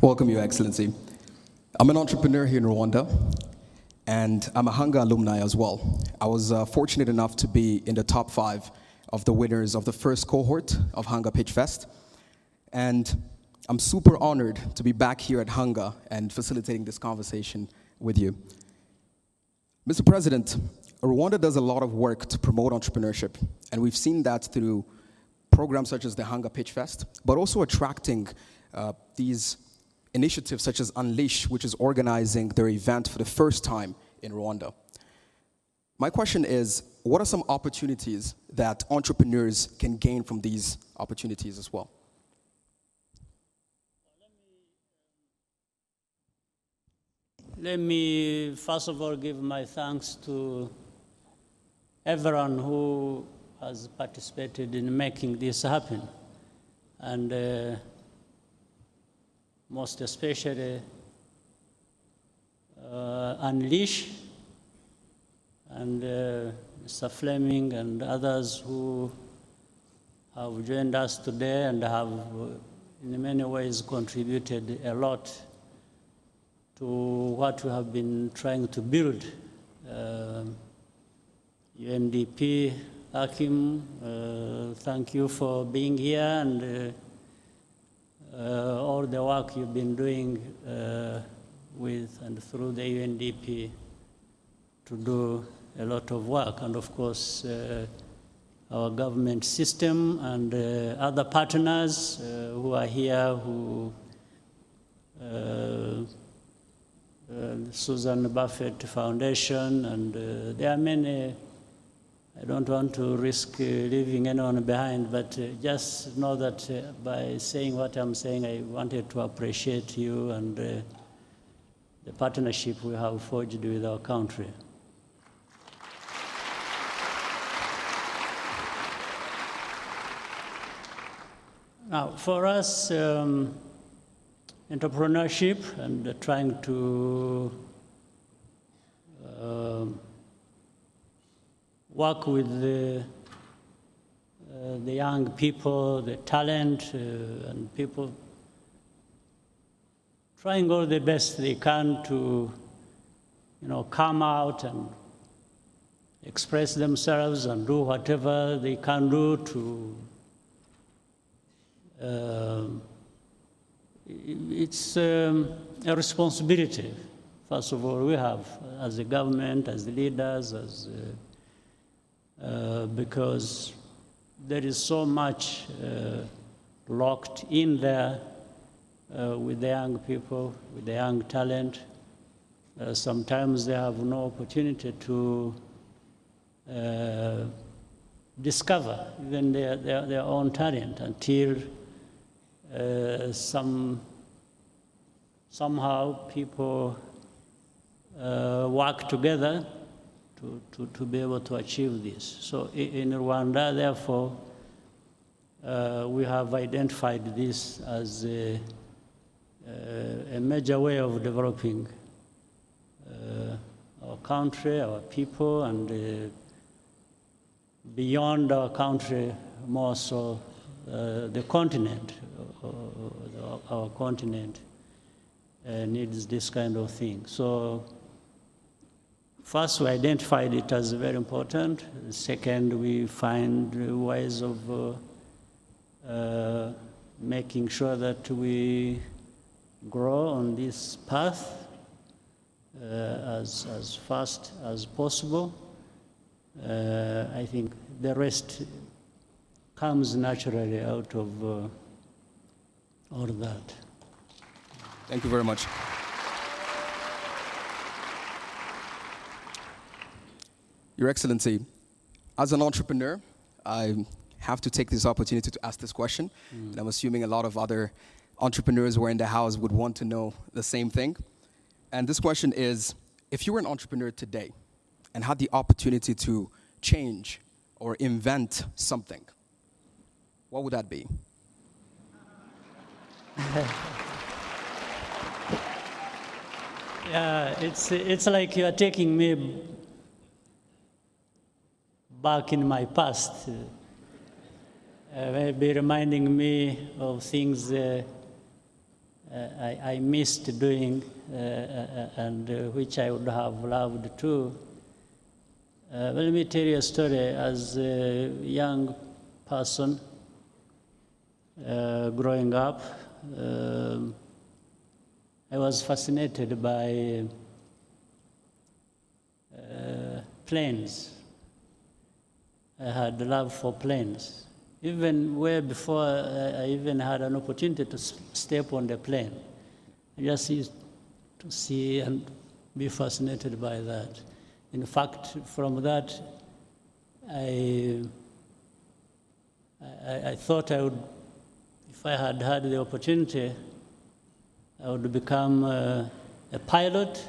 Welcome, Your Excellency. I'm an entrepreneur here in Rwanda, and I'm a Hanga alumni as well. I was fortunate enough to be in the top 5 of the winners of the first cohort of Hanga Pitch Fest, and I'm super honored to be back here at Hanga and facilitating this conversation with you. Mr. President, Rwanda does a lot of work to promote entrepreneurship, and we've seen that through programs such as the Hanga Pitch Fest, but also attracting these initiatives such as Unleash, which is organizing their event for the first time in Rwanda. My question is, what are some opportunities that entrepreneurs can gain from these opportunities as well? Let me first of all give my thanks to everyone who has participated in making this happen, and most especially Unleash and Mr. Fleming and others who have joined us today and have in many ways contributed a lot to what we have been trying to build. UNDP, Hakim, thank you for being here, and all the work you've been doing with and through the UNDP to do a lot of work. And of course, our government system and other partners who are here, who Susan Buffett Foundation, and there are many. I don't want to risk leaving anyone behind, but just know that by saying what I'm saying, I wanted to appreciate you and the partnership we have forged with our country. Now, for us, entrepreneurship and trying to work with the young people, the talent, and people trying all the best they can to, come out and express themselves and do whatever they can do to. It's a responsibility, first of all, we have as a government, as the leaders, because there is so much locked in there with the young people, with the young talent. Sometimes they have no opportunity to discover even their own talent until somehow people work together to be able to achieve this. So in Rwanda, therefore, we have identified this as a major way of developing our country, our people, and beyond our country, more so the continent. Our continent needs this kind of thing. So first, we identified it as very important. Second, we find ways of making sure that we grow on this path as fast as possible. I think the rest comes naturally out of all that. Thank you very much. Your Excellency, as an entrepreneur, I have to take this opportunity to ask this question. And I'm assuming a lot of other entrepreneurs who are in the house would want to know the same thing. And this question is, if you were an entrepreneur today and had the opportunity to change or invent something, what would that be? Yeah, it's like you are taking me back in my past, maybe reminding me of things I missed doing, and which I would have loved to. Let me tell you a story. As a young person growing up, I was fascinated by planes. I had love for planes. Even way before I even had an opportunity to step on the plane. I just used to see and be fascinated by that. In fact, from that, I thought I would, if I had had the opportunity, I would become a pilot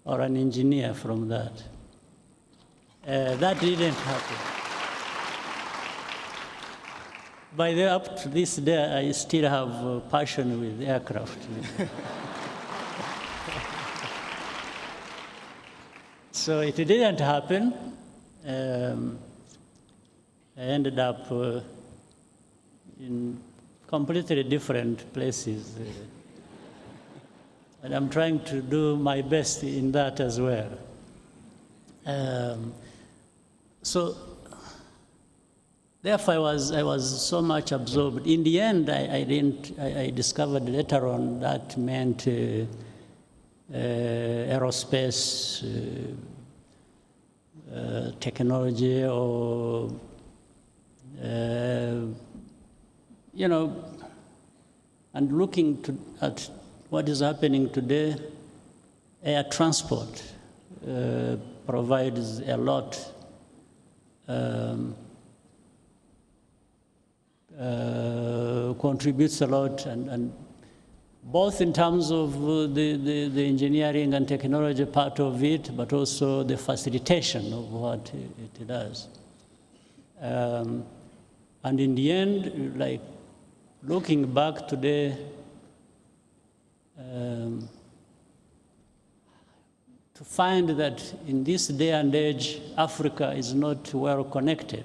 or an engineer from that. That didn't happen. By the up to this day, I still have a passion with aircraft. So it didn't happen. I ended up in completely different places. And I'm trying to do my best in that as well. So therefore, I was so much absorbed. In the end, I discovered later on that meant aerospace technology, or you know, and looking at what is happening today, air transport provides a lot. Contributes a lot, and both in terms of the engineering and technology part of it, but also the facilitation of what it does. And in the end, like looking back today, to find that in this day and age, Africa is not well connected.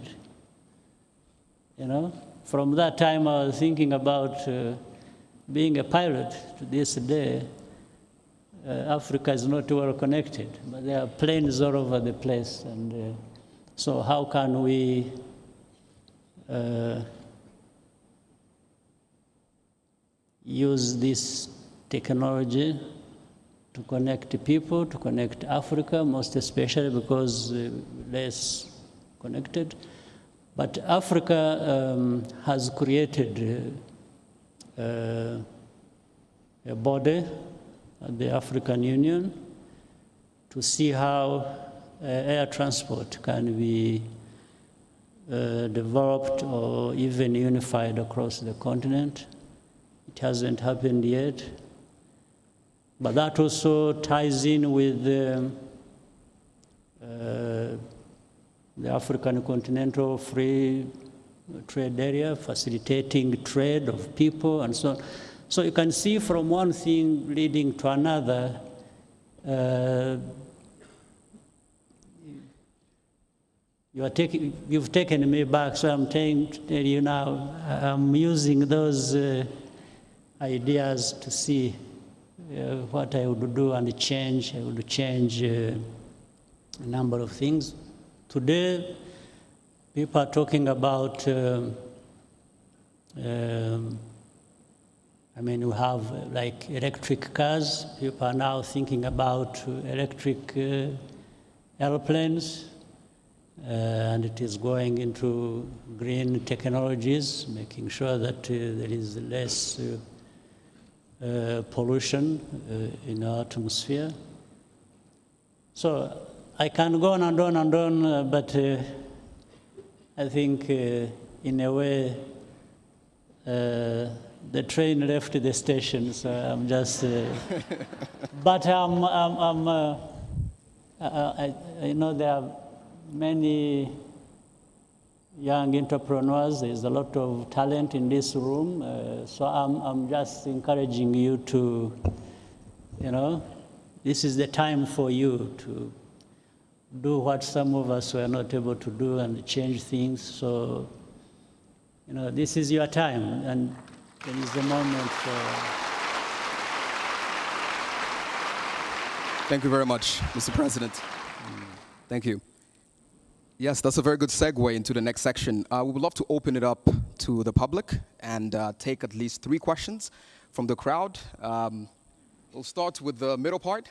You know, from that time I was thinking about being a pilot. To this day, Africa is not well connected, but there are planes all over the place. And so how can we use this technology to connect people, to connect Africa, most especially because less connected. But Africa has created a body, the African Union, to see how air transport can be developed or even unified across the continent. It hasn't happened yet. But that also ties in with the African Continental Free Trade Area, facilitating trade of people and so on. So you can see from one thing leading to another. You've taken me back, so I'm telling you now, I'm using those ideas to see what I would do and change. I would change a number of things. Today, people are talking about, we have like electric cars. People are now thinking about electric airplanes, and it is going into green technologies, making sure that there is less pollution in our atmosphere. So I can go on and on and on, but I think in a way the train left the station, so I'm just. But I know there are many young entrepreneurs. There's a lot of talent in this room, so I'm just encouraging you to, this is the time for you to do what some of us were not able to do and change things. So, this is your time, and there is a moment for Thank you very much, Mr. President. Thank you. Yes, that's a very good segue into the next section. We would love to open it up to the public and take at least 3 questions from the crowd. We'll start with the middle part.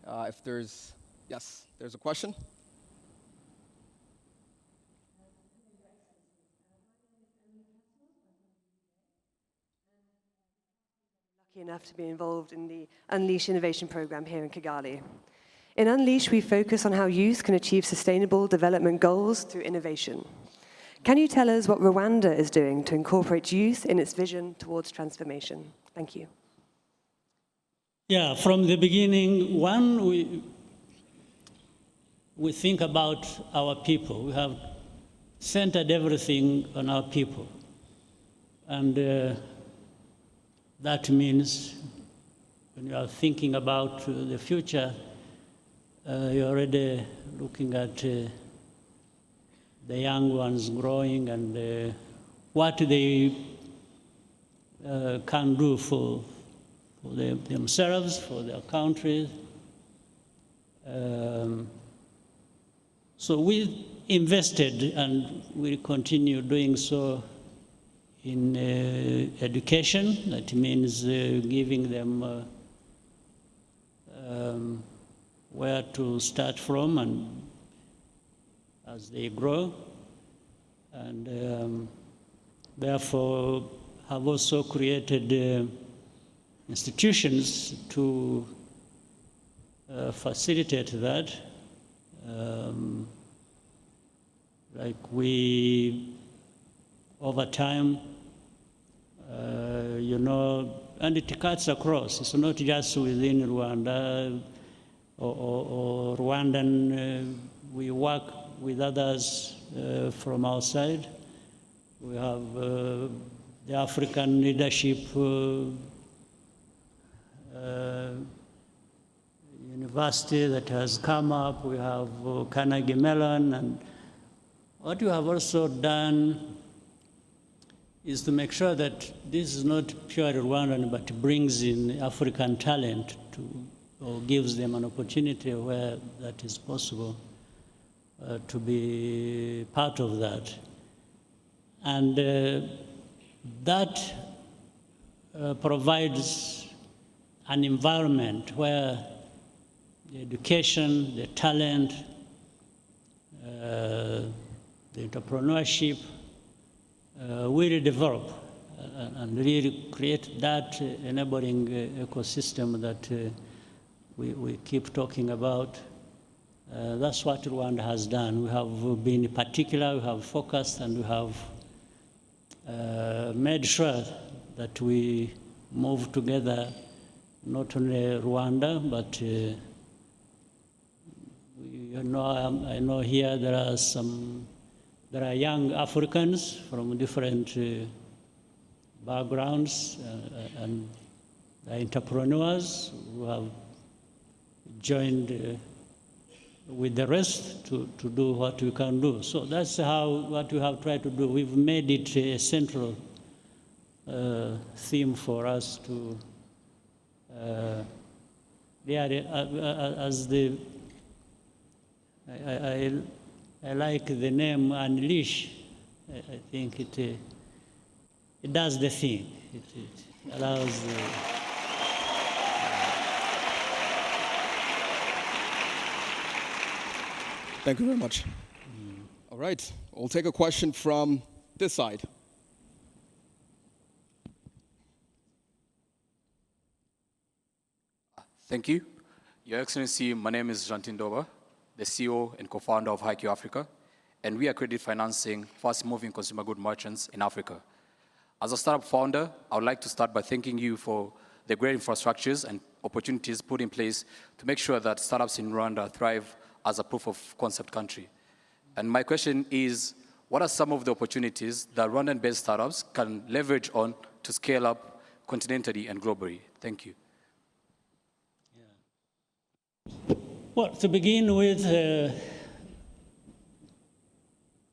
If there's, yes, there's a question. Lucky enough to be involved in the Unleash Innovation Program here in Kigali. In Unleash, we focus on how youth can achieve sustainable development goals through innovation. Can you tell us what Rwanda is doing to incorporate youth in its vision towards transformation? Thank you. Yeah, from the beginning, we think about our people. We have centered everything on our people. And that means when you are thinking about the future, you're already looking at the young ones growing and what they can do for themselves, for their countries. So we invested and we continue doing so in education. That means giving them where to start from and as they grow. And therefore have also created institutions to facilitate that. Like we, over time, you know, and it cuts across. It's not just within Rwanda or Rwandan. We work with others from outside. We have the African Leadership University that has come up. We have Carnegie Mellon. And what we have also done is to make sure that this is not purely Rwandan, but brings in African talent or gives them an opportunity where that is possible to be part of that. And that provides an environment where the education, the talent, the entrepreneurship will develop and really create that enabling ecosystem that we keep talking about. That's what Rwanda has done. We have been particular, we have focused, and we have made sure that we move together, not only Rwanda, but I know here there are young Africans from different backgrounds and entrepreneurs who have joined with the rest to do what we can do. So that's what we have tried to do. We've made it a central theme for us to, I like the name Unleash. I think it does the thing. It allows Thank you very much. All right, we'll take a question from this side. Thank you. Your Excellency, my name is Jantin Doba, the CEO and co-founder of HiQ Africa, and we are credit financing fast-moving consumer good merchants in Africa. As a startup founder, I would like to start by thanking you for the great infrastructures and opportunities put in place to make sure that startups in Rwanda thrive as a proof of concept country. And my question is, what are some of the opportunities that Rwandan-based startups can leverage on to scale up continentally and globally? Thank you. Well, to begin with,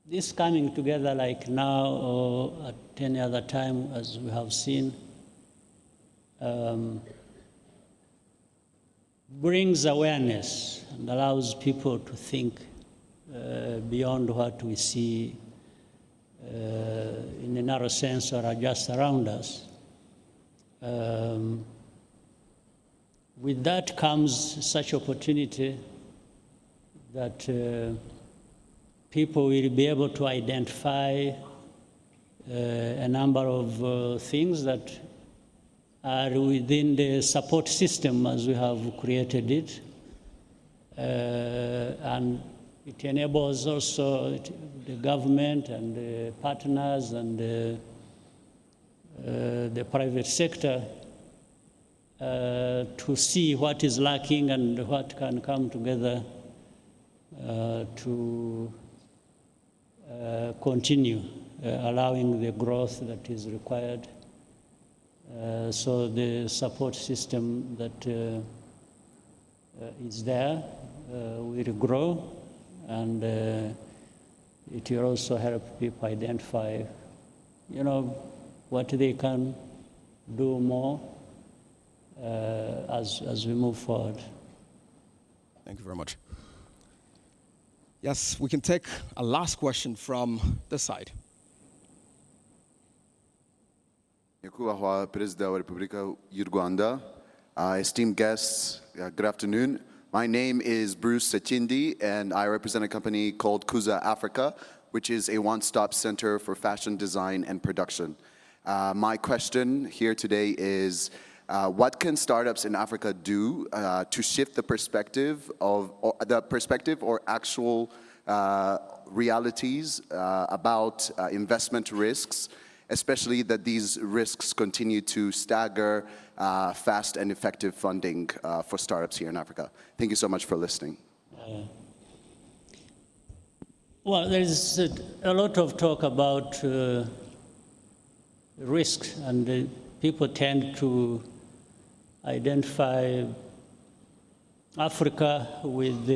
this coming together like now or at any other time, as we have seen, brings awareness and allows people to think beyond what we see in a narrow sense or are just around us. With that comes such opportunity that people will be able to identify a number of things that are within the support system as we have created it. And it enables also the government and the partners and the private sector to see what is lacking and what can come together to continue allowing the growth that is required. So the support system that is there will grow, and it will also help people identify, what they can do more as we move forward. Thank you very much. Yes, we can take a last question from this side. Nyakubahwa Perezida wa Repubulika y'u Rwanda, esteemed guests, good afternoon. My name is Bruce Sechindi, and I represent a company called Kuza Africa, which is a one-stop center for fashion design and production. My question here today is, what can startups in Africa do to shift the perspective or actual realities about investment risks, especially that these risks continue to stagger fast and effective funding for startups here in Africa? Thank you so much for listening. Well, there is a lot of talk about risks, and people tend to identify Africa with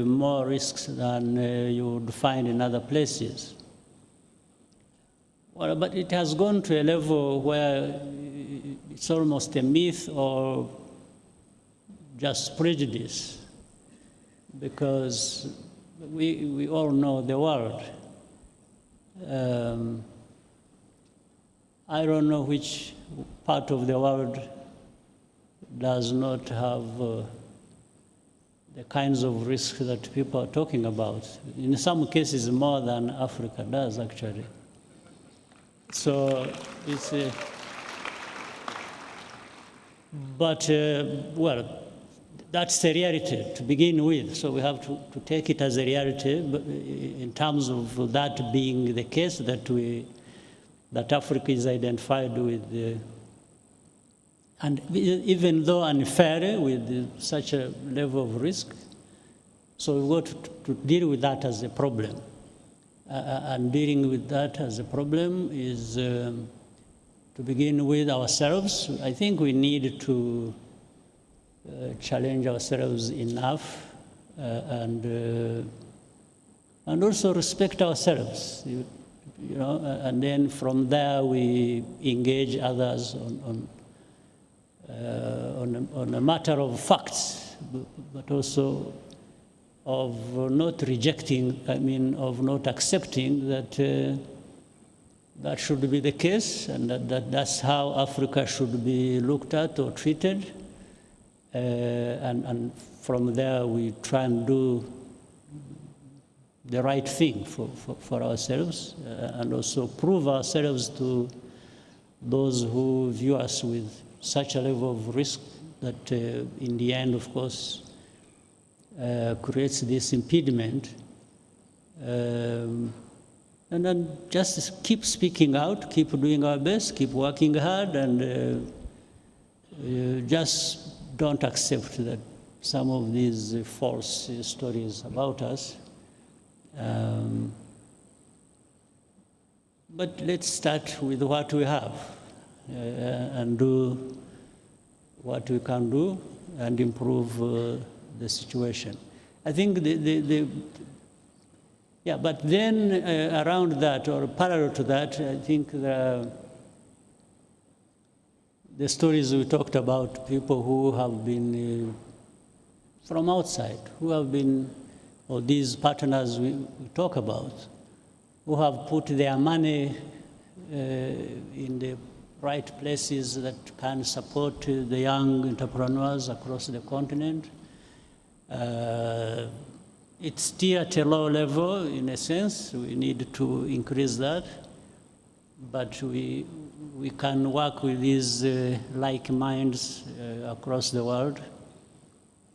more risks than you would find in other places. Well, but it has gone to a level where it's almost a myth or just prejudice, because we all know the world. I don't know which part of the world does not have the kinds of risks that people are talking about. In some cases, more than Africa does, actually. So it's well, that's the reality to begin with. So we have to take it as a reality, but in terms of that being the case, that Africa is identified with, and even though unfair with such a level of risk, so we've got to deal with that as a problem. And dealing with that as a problem is to begin with ourselves. I think we need to challenge ourselves enough and also respect ourselves, and then from there we engage others on a matter of facts, but also of not rejecting, of not accepting that that should be the case, and that's how Africa should be looked at or treated. And from there, we try and do the right thing for ourselves, and also prove ourselves to those who view us with such a level of risk that in the end, of course, creates this impediment. And then just keep speaking out, keep doing our best, keep working hard, and just don't accept that some of these false stories about us. But let's start with what we have and do what we can do and improve the situation. I think but then around that, or parallel to that, I think the stories we talked about, people who have been from outside who have been, or these partners we talk about, who have put their money in the right places that can support the young entrepreneurs across the continent. It's still at a low level in a sense. We need to increase that. But we can work with these like minds across the world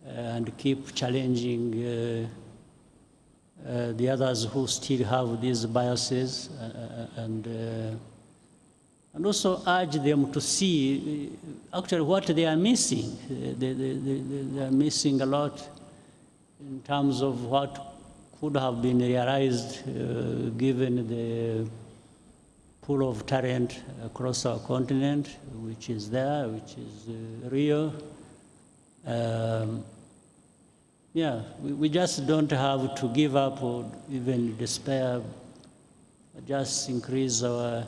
and keep challenging the others who still have these biases and also urge them to see actually what they are missing. They are missing a lot in terms of what could have been realized given the pool of talent across our continent, which is there, which is real. Yeah, we just don't have to give up or even despair, just increase our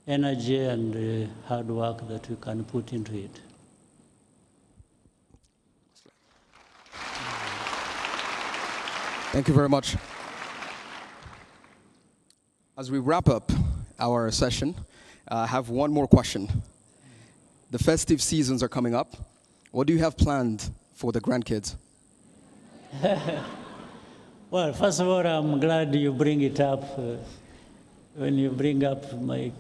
energy and hard work that we can put into it. Thank you very much. As we wrap up our session, I have one more question. The festive seasons are coming up. What do you have planned for the grandkids? Well, first of all, I'm glad you bring it up. When you bring up my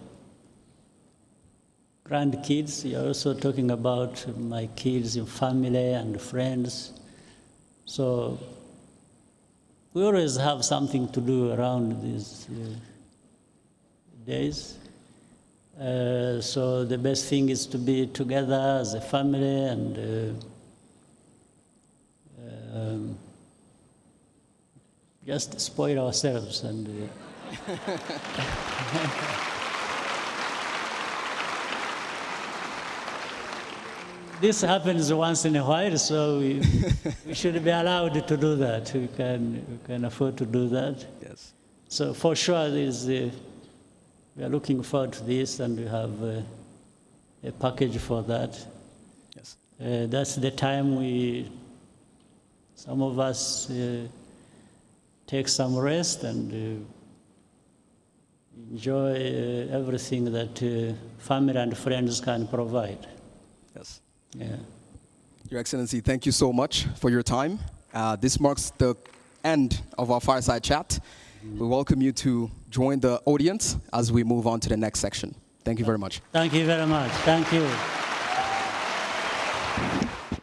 grandkids, you're also talking about my kids and family and friends. So we always have something to do around these days. So the best thing is to be together as a family and just spoil ourselves and this happens once in a while, so we should be allowed to do that. We can afford to do that. Yes. So for sure, we are looking forward to this, and we have a package for that. Yes. That's the time some of us take some rest and enjoy everything that family and friends can provide. Yes. Yeah. Your Excellency, thank you so much for your time. This marks the end of our fireside chat. We welcome you to join the audience as we move on to the next section. Thank you very much. Thank you very much. Thank you.